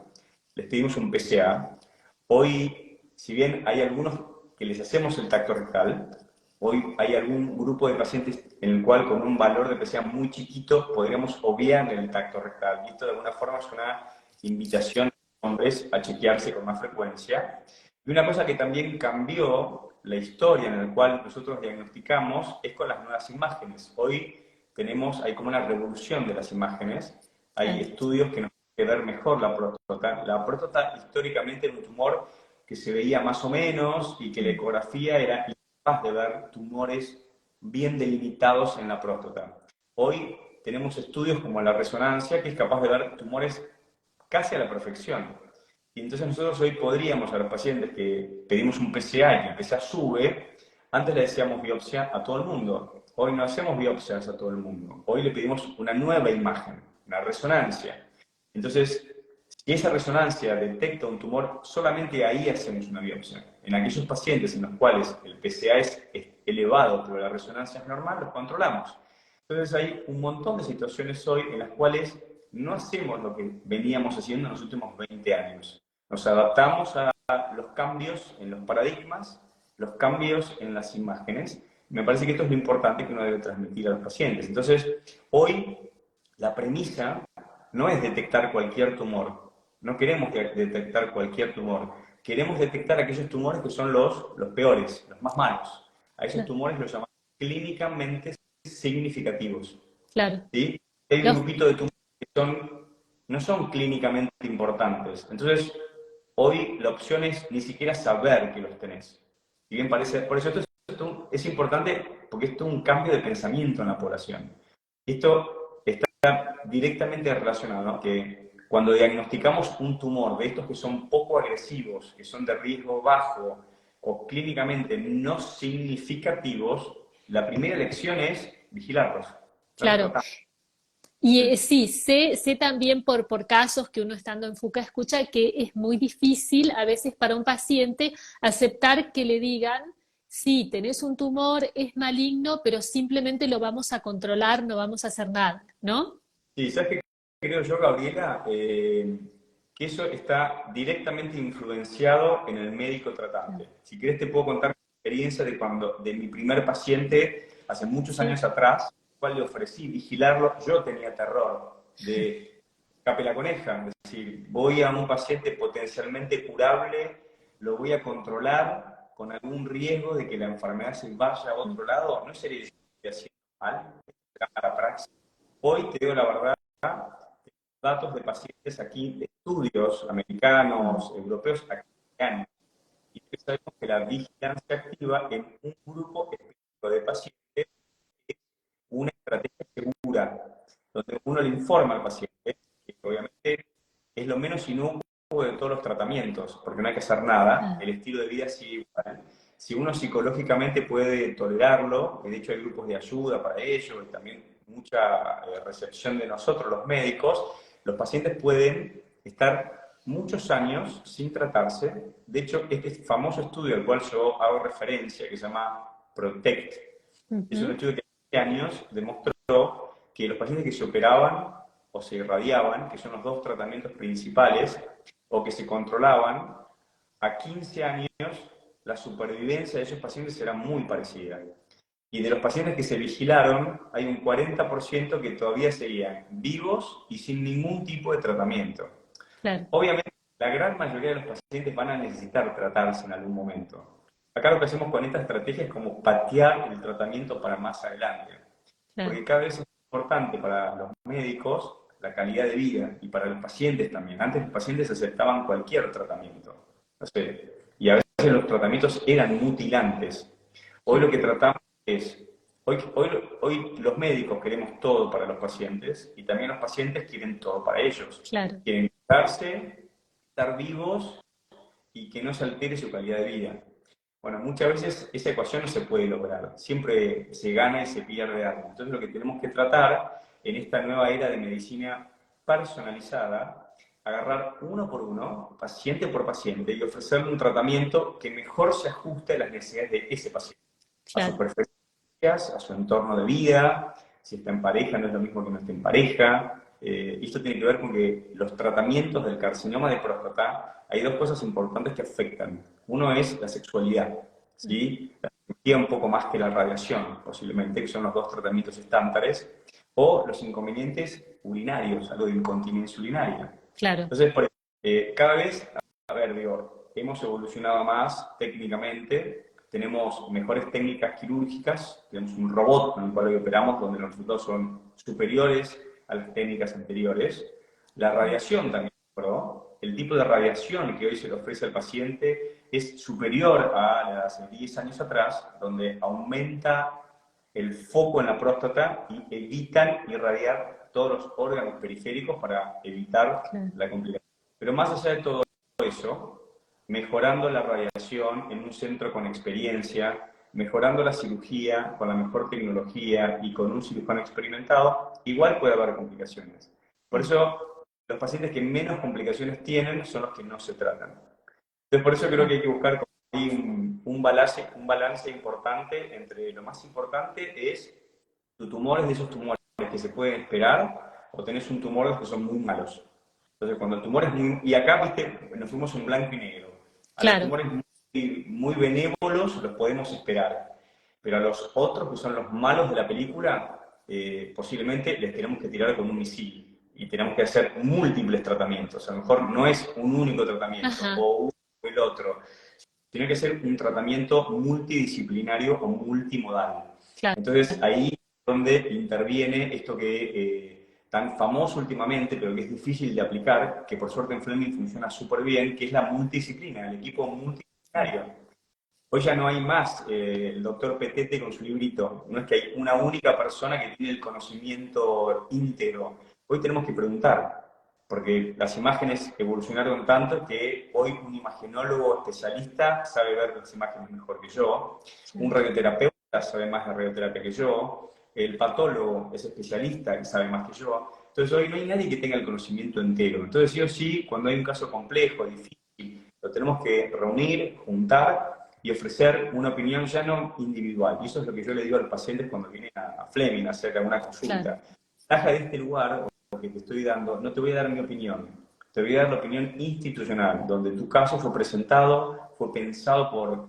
les pedimos un PSA. Hoy, si bien hay algunos que les hacemos el tacto rectal, hoy hay algún grupo de pacientes en el cual con un valor de PSA muy chiquito podríamos obviar el tacto rectal. Y esto de alguna forma es una invitación a hombres a chequearse con más frecuencia. Y una cosa que también cambió la historia en la cual nosotros diagnosticamos es con las nuevas imágenes. Hoy hay como una revolución de las imágenes. Hay estudios que nos pueden ver mejor la próstata. La próstata históricamente era un tumor que se veía más o menos y que la ecografía era incapaz de ver tumores bien delimitados en la próstata. Hoy tenemos estudios como la resonancia que es capaz de ver tumores casi a la perfección. Y entonces nosotros hoy podríamos a los pacientes que pedimos un PSA y que el PSA sube, antes le decíamos biopsia a todo el mundo. Hoy no hacemos biopsias a todo el mundo. Hoy le pedimos una nueva imagen, una resonancia. Entonces, si esa resonancia detecta un tumor, solamente ahí hacemos una biopsia. En aquellos pacientes en los cuales el PSA es elevado, pero la resonancia es normal, los controlamos. Entonces hay un montón de situaciones hoy en las cuales no hacemos lo que veníamos haciendo en los últimos 20 años. Nos adaptamos a los cambios en los paradigmas, los cambios en las imágenes. Me parece que esto es lo importante que uno debe transmitir a los pacientes. Entonces, hoy la premisa no es detectar cualquier tumor. No queremos detectar cualquier tumor. Queremos detectar aquellos tumores que son los peores, los más malos. A esos Claro. tumores los llamamos clínicamente significativos. Claro. ¿Sí? Hay un Los- grupito de tumores que no son clínicamente importantes. Entonces, hoy la opción es ni siquiera saber que los tenés. Y bien parece, por eso esto es importante porque esto es un cambio de pensamiento en la población. Esto está directamente relacionado, ¿no? Que cuando diagnosticamos un tumor de estos que son poco agresivos, que son de riesgo bajo o clínicamente no significativos, la primera elección es vigilarlos, claro. tratar. Y sí, sé también por casos que uno estando en FUCA escucha que es muy difícil a veces para un paciente aceptar que le digan, sí, tenés un tumor, es maligno, pero simplemente lo vamos a controlar, no vamos a hacer nada, ¿no? Sí, ¿sabes qué creo yo, Gabriela? Que eso está directamente influenciado en el médico tratante. Si querés te puedo contar mi experiencia de mi primer paciente hace muchos Sí, años atrás, cual le ofrecí vigilarlo. Yo tenía terror de escape la coneja, es decir, voy a un paciente potencialmente curable, lo voy a controlar con algún riesgo de que la enfermedad se vaya a otro lado. No sería haciendo mal, era la praxis. Hoy te digo la verdad, datos de pacientes aquí, de estudios americanos, europeos, aquí en años. Y sabemos que la vigilancia activa en un grupo específico de pacientes es una estrategia segura, donde uno le informa al paciente, que obviamente es lo menos inocuo de todos los tratamientos, porque no hay que hacer nada, ah, el estilo de vida sigue igual. Si uno psicológicamente puede tolerarlo, y de hecho hay grupos de ayuda para ello, y también mucha recepción de nosotros los médicos, los pacientes pueden estar muchos años sin tratarse. De hecho, este famoso estudio al cual yo hago referencia, que se llama PROTECT, es un ujú, estudio que hace años demostró que los pacientes que se operaban o se irradiaban, que son los dos tratamientos principales, o que se controlaban, a 15 años la supervivencia de esos pacientes era muy parecida. Y de los pacientes que se vigilaron, hay un 40% que todavía seguían vivos y sin ningún tipo de tratamiento. claro, Obviamente, la gran mayoría de los pacientes van a necesitar tratarse en algún momento. Acá lo que hacemos con esta estrategia es como patear el tratamiento para más adelante. claro. Porque cada vez es importante para los médicos la calidad de vida y para los pacientes también. Antes los pacientes aceptaban cualquier tratamiento. No sé, y a veces los tratamientos eran mutilantes. Hoy lo Claro, que tratamos es, hoy los médicos queremos todo para los pacientes y también los pacientes quieren todo para ellos. claro. Quieren curarse, estar vivos y que no se altere su calidad de vida. Bueno, muchas veces esa ecuación no se puede lograr, siempre se gana y se pierde algo. Entonces lo que tenemos que tratar en esta nueva era de medicina personalizada, agarrar uno por uno, paciente por paciente, y ofrecerle un tratamiento que mejor se ajuste a las necesidades de ese paciente, a sus Claro. preferencias, a su entorno de vida, si está en pareja no es lo mismo que no esté en pareja. Y esto tiene que ver con que los tratamientos del carcinoma de próstata, hay dos cosas importantes que afectan. Uno es la sexualidad, ¿sí? La cirugía un poco más que la radiación, posiblemente, que son los dos tratamientos estándares, o los inconvenientes urinarios, algo de incontinencia urinaria. Claro, Entonces, cada vez, a ver, digo, hemos evolucionado más técnicamente, tenemos mejores técnicas quirúrgicas, tenemos un robot con el cual hoy operamos, donde los resultados son superiores a las técnicas anteriores. La radiación también mejoró. El tipo de radiación que hoy se le ofrece al paciente es superior a la de hace 10 años atrás, donde aumenta el foco en la próstata y evitan irradiar todos los órganos periféricos para evitar claro. la complicación. Pero más allá de todo eso, mejorando la radiación en un centro con experiencia, mejorando la cirugía con la mejor tecnología y con un cirujano experimentado, igual puede haber complicaciones. Por eso, los pacientes que menos complicaciones tienen son los que no se tratan. Entonces, por eso creo que hay que buscar ahí un balance importante entre lo más importante es tu tumor es de esos tumores que se pueden esperar o tenés un tumor de los que son muy malos. Entonces, cuando el tumor es muy... Y acá, viste, nos fuimos en blanco y negro. A los Claro, tumores muy benévolos los podemos esperar, pero a los otros, que son los malos de la película, posiblemente les tenemos que tirar con un misil y tenemos que hacer múltiples tratamientos. A lo mejor no es un único tratamiento ajá, o uno o el otro. Tiene que ser un tratamiento multidisciplinario o multimodal. claro. Entonces, ahí es donde interviene esto que tan famoso últimamente, pero que es difícil de aplicar, que por suerte en Fleming funciona súper bien, que es la multidisciplina, el equipo multidisciplinario. Hoy ya no hay más el doctor Petete con su librito, no es que hay una única persona que tiene el conocimiento íntegro. Hoy tenemos que preguntar, porque las imágenes evolucionaron tanto que hoy un imagenólogo especialista sabe ver las imágenes mejor que yo, un radioterapeuta sabe más de radioterapia que yo, el patólogo es especialista y sabe más que yo. Entonces hoy no hay nadie que tenga el conocimiento entero. Entonces sí o sí, cuando hay un caso complejo, difícil, lo tenemos que reunir, juntar y ofrecer una opinión ya no individual. Y eso es lo que yo le digo al paciente cuando viene a Fleming a hacer alguna Claro, consulta. Taja de este lugar, que te estoy dando, no te voy a dar mi opinión, te voy a dar la opinión institucional, donde tu caso fue presentado, fue pensado por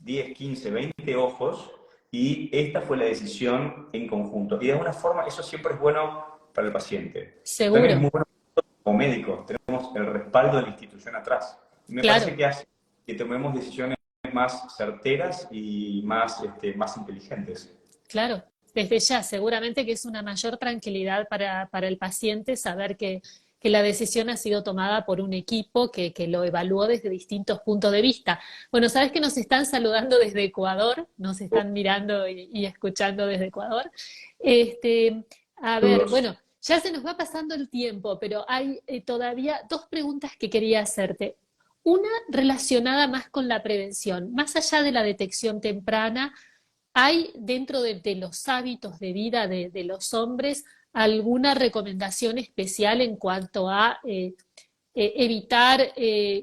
10, 15, 20 ojos, y esta fue la decisión en conjunto. Y de alguna forma eso siempre es bueno para el paciente. También es seguro, muy bueno como médicos, tenemos el respaldo de la institución atrás. Y me parece claro, que hace que tomemos decisiones más certeras y más inteligentes. claro. Desde ya, seguramente que es una mayor tranquilidad para el paciente saber que la decisión ha sido tomada por un equipo que lo evaluó desde distintos puntos de vista. Bueno, sabes que nos están saludando desde Ecuador, nos están mirando y escuchando desde Ecuador. Este, a ver, Saludos. bueno, ya se nos va pasando el tiempo, pero hay todavía dos preguntas que quería hacerte. Una relacionada más con la prevención, más allá de la detección temprana, ¿hay dentro de los hábitos de vida de los hombres alguna recomendación especial en cuanto a evitar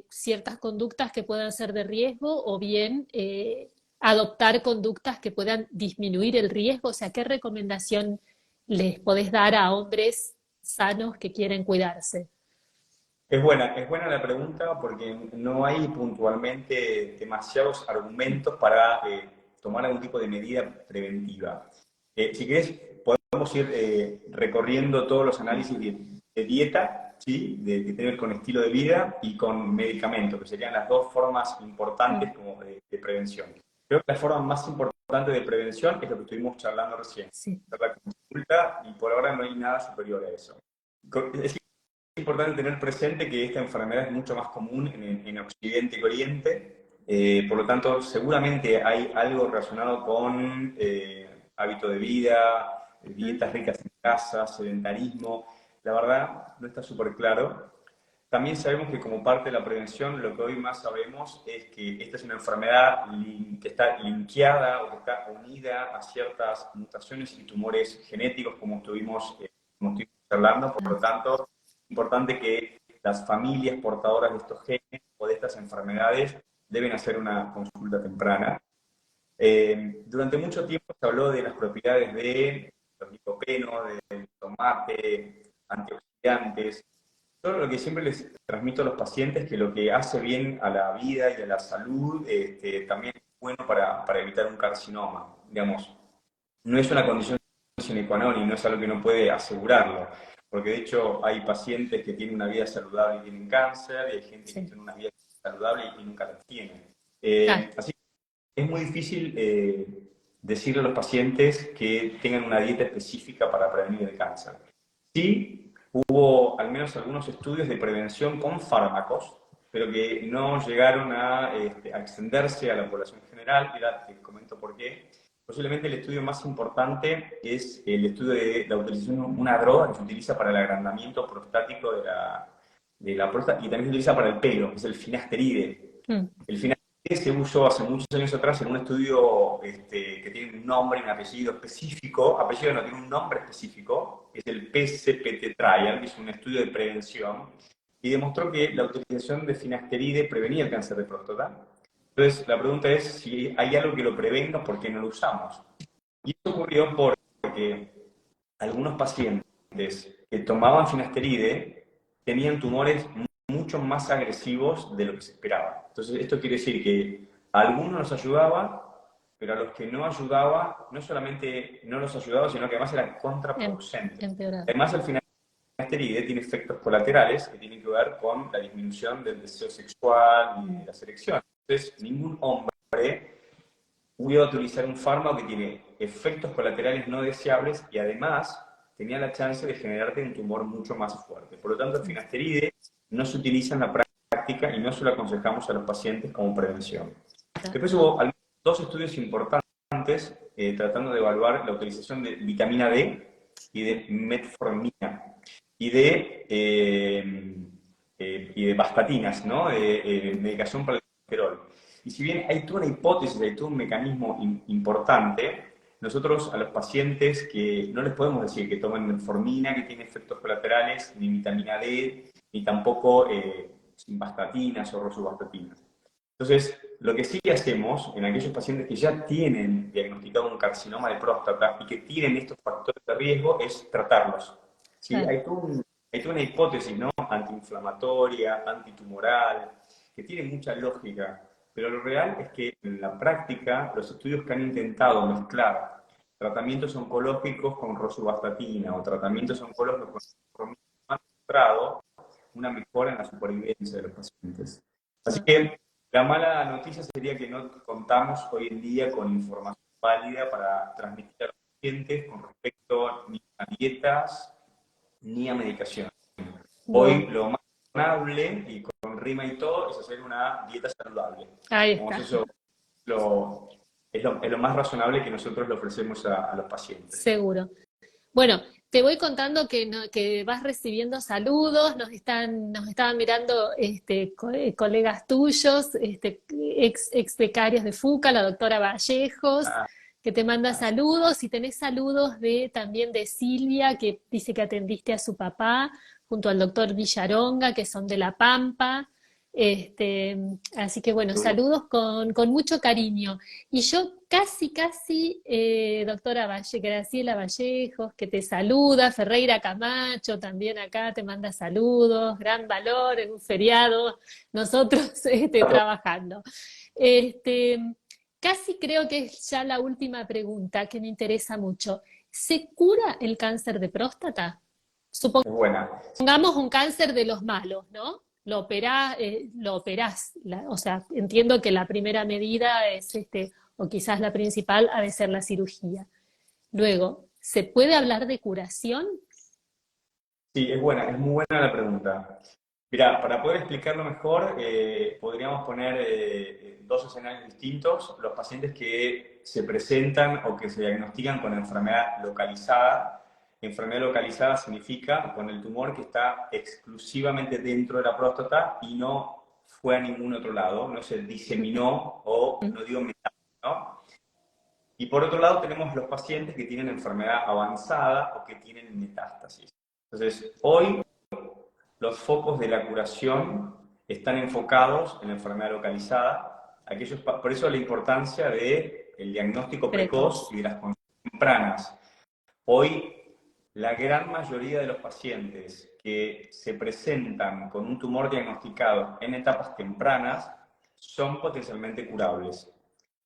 ciertas conductas que puedan ser de riesgo o bien adoptar conductas que puedan disminuir el riesgo? O sea, ¿qué recomendación les podés dar a hombres sanos que quieren cuidarse? Es buena la pregunta porque no hay puntualmente demasiados argumentos para tomar algún tipo de medida preventiva. Si querés, podemos ir recorriendo todos los análisis de dieta, ¿sí? De que tiene que ver con estilo de vida y con medicamentos, que serían las dos formas Mm, importantes como de prevención. Creo que la forma más importante de prevención es lo que estuvimos charlando recién, sí, la consulta, y por ahora no hay nada superior a eso. Es importante tener presente que esta enfermedad es mucho más común en Occidente que Oriente, por lo tanto, seguramente hay algo relacionado con hábito de vida, mm, dietas ricas en grasa, sedentarismo. La verdad, no está súper claro. También sabemos que como parte de la prevención, lo que hoy más sabemos es que esta es una enfermedad que está linkeada o que está unida a ciertas mutaciones y tumores genéticos, como estuvimos hablando. Por ah, lo tanto, es importante que las familias portadoras de estos genes o de estas enfermedades deben hacer una consulta temprana. Durante mucho tiempo se habló de las propiedades de los licopenos, del tomate, antioxidantes. Yo lo que siempre les transmito a los pacientes es que lo que hace bien a la vida y a la salud también es bueno para evitar un carcinoma. Digamos, no es una condición sine qua non y no es algo que no puede asegurarlo. Porque de hecho hay pacientes que tienen una vida saludable y tienen cáncer, y hay gente que sí, tiene una vida saludable y nunca la tiene. claro, Así que es muy difícil decirle a los pacientes que tengan una dieta específica para prevenir el cáncer. Sí, hubo al menos algunos estudios de prevención con fármacos, pero que no llegaron a extenderse a la población general. Y ahora te comento por qué. Posiblemente el estudio más importante es el estudio de la utilización de una droga que se utiliza para el agrandamiento prostático de la próstata y también se utiliza para el pelo, que es el finasteride. Mm, El finasteride se usó hace muchos años atrás en un estudio que tiene un nombre y un apellido específico, apellido no tiene un nombre específico, es el PCPT Trial, que es un estudio de prevención, y demostró que la utilización de finasteride prevenía el cáncer de próstata. Entonces, la pregunta es si hay algo que lo prevenga, ¿por qué no lo usamos? Y esto ocurrió porque algunos pacientes que tomaban finasteride tenían tumores mucho más agresivos de lo que se esperaba. Entonces, esto quiere decir que a algunos nos ayudaba, pero a los que no ayudaba, no solamente no los ayudaba, sino que además era contraproducente. empeorado. Además, el finasteride tiene efectos colaterales que tienen que ver con la disminución del deseo sexual y de las erecciones. Entonces, ningún hombre voy a utilizar un fármaco que tiene efectos colaterales no deseables y además tenía la chance de generarte un tumor mucho más fuerte. Por lo tanto, el finasteride no se utiliza en la práctica y no se lo aconsejamos a los pacientes como prevención. Después hubo dos estudios importantes tratando de evaluar la utilización de vitamina D y de metformina y de vastatinas, ¿no? De medicación para el colesterol. Y si bien hay toda una hipótesis, hay todo un mecanismo importante, nosotros a los pacientes que no les podemos decir que tomen metformina, que tiene efectos colaterales, ni vitamina D, ni tampoco vastatinas o rosuvastatinas. Entonces, lo que sí hacemos en aquellos pacientes que ya tienen diagnosticado un carcinoma de próstata y que tienen estos factores de riesgo es tratarlos. ¿Sí? Claro. Hay toda una hipótesis, ¿no? Antiinflamatoria, antitumoral, que tiene mucha lógica, pero lo real es que en la práctica los estudios que han intentado mezclar tratamientos oncológicos con rosuvastatina o tratamientos oncológicos con metformina han mostrado una mejora en la supervivencia de los pacientes. Así Ah, que la mala noticia sería que no contamos hoy en día con información válida para transmitir a los pacientes con respecto ni a dietas ni a medicación. Hoy wow. lo más razonable y con rima y todo es hacer una dieta saludable. Ahí Como está. eso es lo más razonable que nosotros le ofrecemos a los pacientes. Seguro. Bueno, te voy contando que, que vas recibiendo saludos, nos estaban mirando colegas tuyos, ex becarios de FUCA, la doctora Vallejos, Ah, que te manda ah, saludos, y tenés saludos también de Silvia, que dice que atendiste a su papá, junto al doctor Villaronga, que son de La Pampa. Este, así que bueno, saludos con mucho cariño. Y yo casi, doctora Graciela Vallejos, que te saluda, Ferreira Camacho también acá te manda saludos, gran valor en un feriado, nosotros trabajando. Este, casi creo que es ya la última pregunta que me interesa mucho. ¿Se cura el cáncer de próstata? es buena. Pongamos un cáncer de los malos, ¿no? Lo operás, o sea, entiendo que la primera medida es o quizás la principal ha de ser la cirugía. Luego, ¿se puede hablar de curación? Sí, es buena, es muy buena la pregunta. Mira, para poder explicarlo mejor, podríamos poner dos escenarios distintos. Los pacientes que se presentan o que se diagnostican con enfermedad localizada. Enfermedad localizada significa con el tumor que está exclusivamente dentro de la próstata y no fue a ningún otro lado, no se diseminó o no dio metástasis, ¿no? Y por otro lado tenemos los pacientes que tienen enfermedad avanzada o que tienen metástasis. Entonces, hoy los focos de la curación están enfocados en la enfermedad localizada, por eso la importancia del diagnóstico precoz Precoz. y de las consultas tempranas. Hoy, la gran mayoría de los pacientes que se presentan con un tumor diagnosticado en etapas tempranas son potencialmente curables.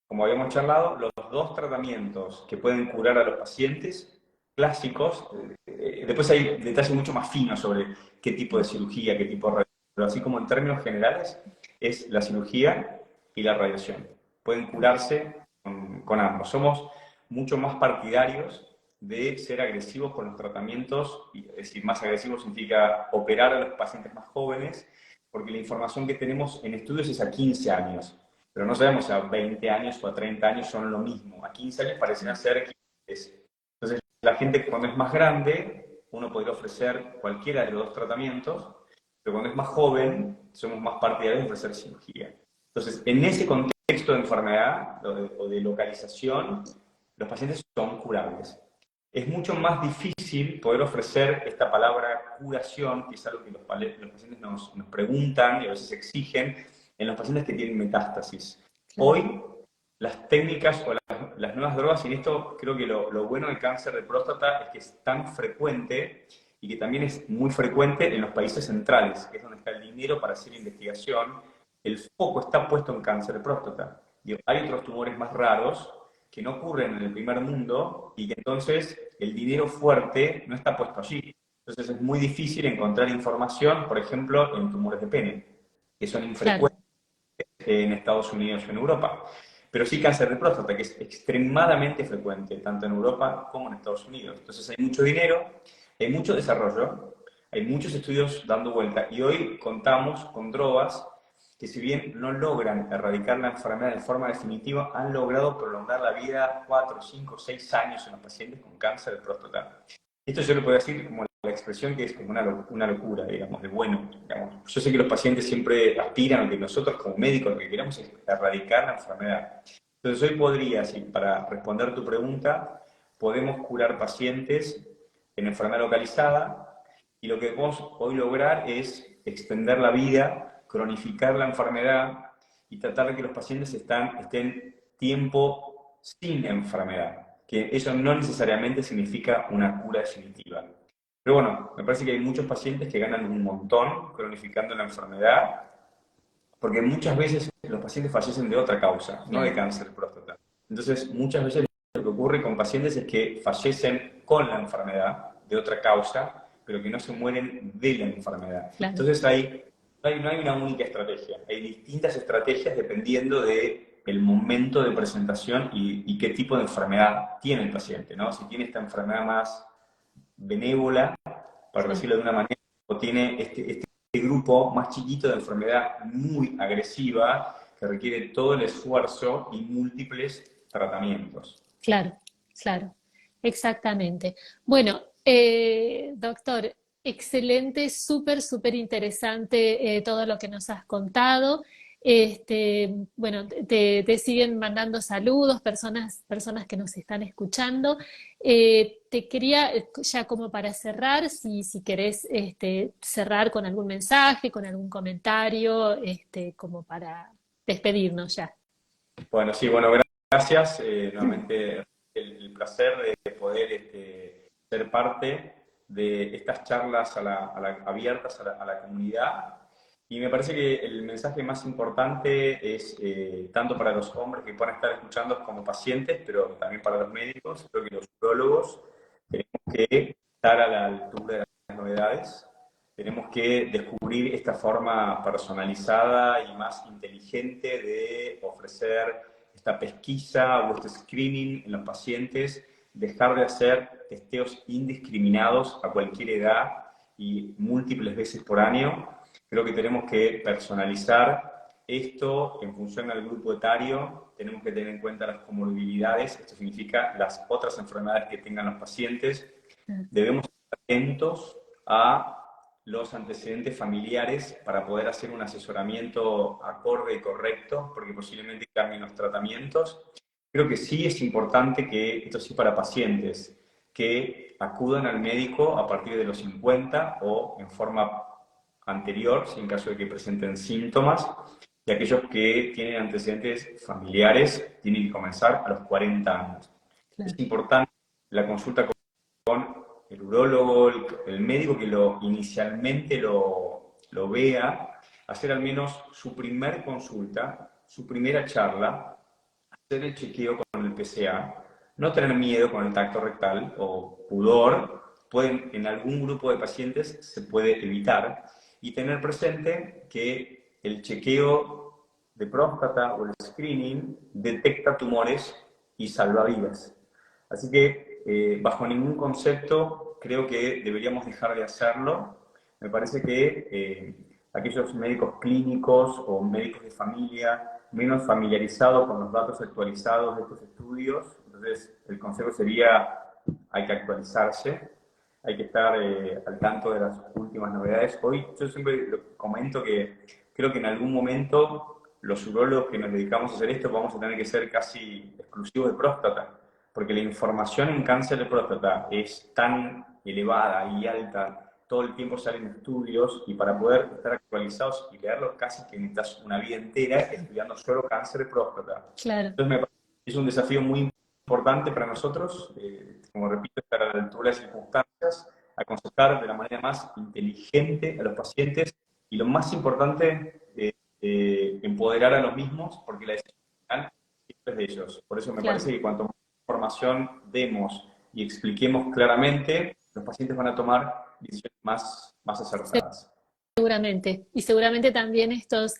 Como habíamos charlado, los dos tratamientos que pueden curar a los pacientes clásicos, después hay detalles mucho más finos sobre qué tipo de cirugía, qué tipo de radiación, pero así como en términos generales, es la cirugía y la radiación. Pueden curarse con ambos. Somos mucho más partidarios de ser agresivos con los tratamientos, es decir, más agresivos significa operar a los pacientes más jóvenes, porque la información que tenemos en estudios es a 15 años, pero no sabemos si a 20 años o a 30 años son lo mismo. A 15 años parecen ser 15. Entonces, la gente cuando es más grande, uno podría ofrecer cualquiera de los dos tratamientos, pero cuando es más joven, somos más partidarios de ofrecer cirugía. Entonces, en ese contexto de enfermedad o de localización, los pacientes son curables. Es mucho más difícil poder ofrecer esta palabra curación, que es algo que los pacientes nos preguntan y a veces exigen, en los pacientes que tienen metástasis. Claro. Hoy, las técnicas o las nuevas drogas, y en esto creo que lo bueno del cáncer de próstata es que es tan frecuente y que también es muy frecuente en los países centrales, que es donde está el dinero para hacer investigación. El foco está puesto en cáncer de próstata. Hay otros tumores más raros que no ocurren en el primer mundo y que entonces el dinero fuerte no está puesto allí. Entonces es muy difícil encontrar información, por ejemplo, en tumores de pene, que son Claro, infrecuentes en Estados Unidos o en Europa. Pero sí cáncer de próstata, que es extremadamente frecuente, tanto en Europa como en Estados Unidos. Entonces hay mucho dinero, hay mucho desarrollo, hay muchos estudios dando vuelta. Y hoy contamos con drogas que, si bien no logran erradicar la enfermedad de forma definitiva, han logrado prolongar la vida 4, 5, 6 años en los pacientes con cáncer de próstata. Esto yo lo puedo decir como la expresión que es como una locura, digamos, de bueno. Digamos. Yo sé que los pacientes siempre aspiran a que nosotros como médicos lo que queremos es erradicar la enfermedad. Entonces hoy podría, sí, para responder tu pregunta, podemos curar pacientes en enfermedad localizada y lo que podemos hoy lograr es extender la vida, cronificar la enfermedad y tratar de que los pacientes estén tiempo sin enfermedad, que eso no necesariamente significa una cura definitiva. Pero bueno, me parece que hay muchos pacientes que ganan un montón cronificando la enfermedad, porque muchas veces los pacientes fallecen de otra causa, no de claro, cáncer de próstata. Entonces, muchas veces lo que ocurre con pacientes es que fallecen con la enfermedad de otra causa, pero que no se mueren de la enfermedad. claro. Entonces, no hay una única estrategia, hay distintas estrategias dependiendo del momento de presentación y qué tipo de enfermedad tiene el paciente, ¿no? Si tiene esta enfermedad más benévola, para Claro. decirlo de una manera, o tiene este grupo más chiquito de enfermedad muy agresiva que requiere todo el esfuerzo y múltiples tratamientos. Claro, claro, exactamente. Bueno, doctor, excelente, súper, súper interesante todo lo que nos has contado. Bueno, te siguen mandando saludos, personas que nos están escuchando. Te quería, ya como para cerrar, si querés cerrar con algún mensaje, con algún comentario, como para despedirnos ya. Bueno, sí, bueno, gracias. Nuevamente el placer de poder ser parte de estas charlas abiertas a la comunidad. Y me parece que el mensaje más importante es, tanto para los hombres que puedan estar escuchando como pacientes, pero también para los médicos, creo que los urólogos tenemos que estar a la altura de las novedades. Tenemos que descubrir esta forma personalizada y más inteligente de ofrecer esta pesquisa o este screening en los pacientes, dejar de hacer testeos indiscriminados a cualquier edad y múltiples veces por año. Creo que tenemos que personalizar esto en función al grupo etario, tenemos que tener en cuenta las comorbilidades, esto significa las otras enfermedades que tengan los pacientes. Debemos estar atentos a los antecedentes familiares para poder hacer un asesoramiento acorde y correcto, porque posiblemente cambien los tratamientos. Creo que sí es importante que, esto sí para pacientes, que acudan al médico a partir de los 50 o en forma anterior, si en caso de que presenten síntomas, y aquellos que tienen antecedentes familiares tienen que comenzar a los 40 años. Es Claro, importante la consulta con el urólogo, el médico que inicialmente lo vea, hacer al menos su primer consulta, su primera charla, hacer el chequeo con el PSA, no tener miedo con el tacto rectal o pudor, en algún grupo de pacientes se puede evitar, y tener presente que el chequeo de próstata o el screening detecta tumores y salva vidas. Así que, bajo ningún concepto, creo que deberíamos dejar de hacerlo. Me parece que aquellos médicos clínicos o médicos de familia menos familiarizados con los datos actualizados de estos estudios, entonces el consejo sería, hay que actualizarse. hay que estar al tanto de las últimas novedades. Hoy yo siempre comento que creo que en algún momento los urólogos que nos dedicamos a hacer esto vamos a tener que ser casi exclusivos de próstata, porque la información en cáncer de próstata es tan elevada y alta, todo el tiempo salen estudios y para poder estar actualizados y leerlos casi que necesitas una vida entera estudiando solo cáncer de próstata. Claro, Entonces me parece que es un desafío muy importante para nosotros, como repito, estar a la altura de las circunstancias, aconsejar de la manera más inteligente a los pacientes y lo más importante, empoderar a los mismos, porque la decisión final siempre es de ellos. Por eso me claro. parece que cuanto más información demos y expliquemos claramente, los pacientes van a tomar decisiones más acertadas. Seguramente, y seguramente también estos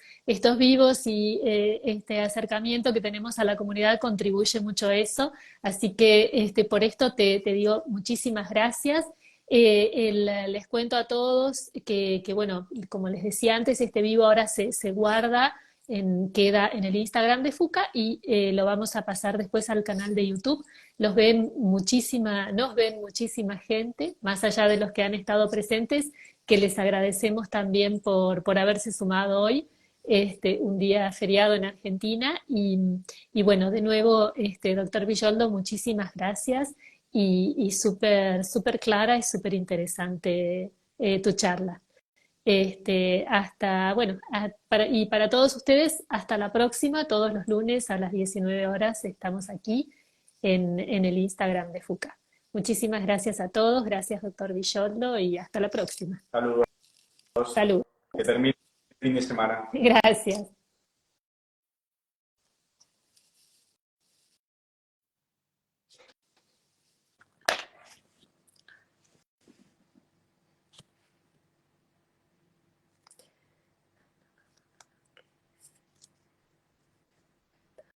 vivos y este acercamiento que tenemos a la comunidad contribuye mucho a eso, así que por esto te digo muchísimas gracias. Les cuento a todos bueno, como les decía antes, este vivo ahora se guarda, queda en el Instagram de FUCA y lo vamos a pasar después al canal de YouTube. Nos ven muchísima gente, más allá de los que han estado presentes, que les agradecemos también por haberse sumado hoy, un día feriado en Argentina. Y bueno, de nuevo, doctor Villoldo, muchísimas gracias y súper clara y súper interesante tu charla. Bueno, y para todos ustedes, hasta la próxima, todos los lunes a las 19 horas estamos aquí en el Instagram de FUCA. Muchísimas gracias a todos, gracias doctor Villoldo y hasta la próxima. Saludos, Salud. que termine el fin de semana. Gracias.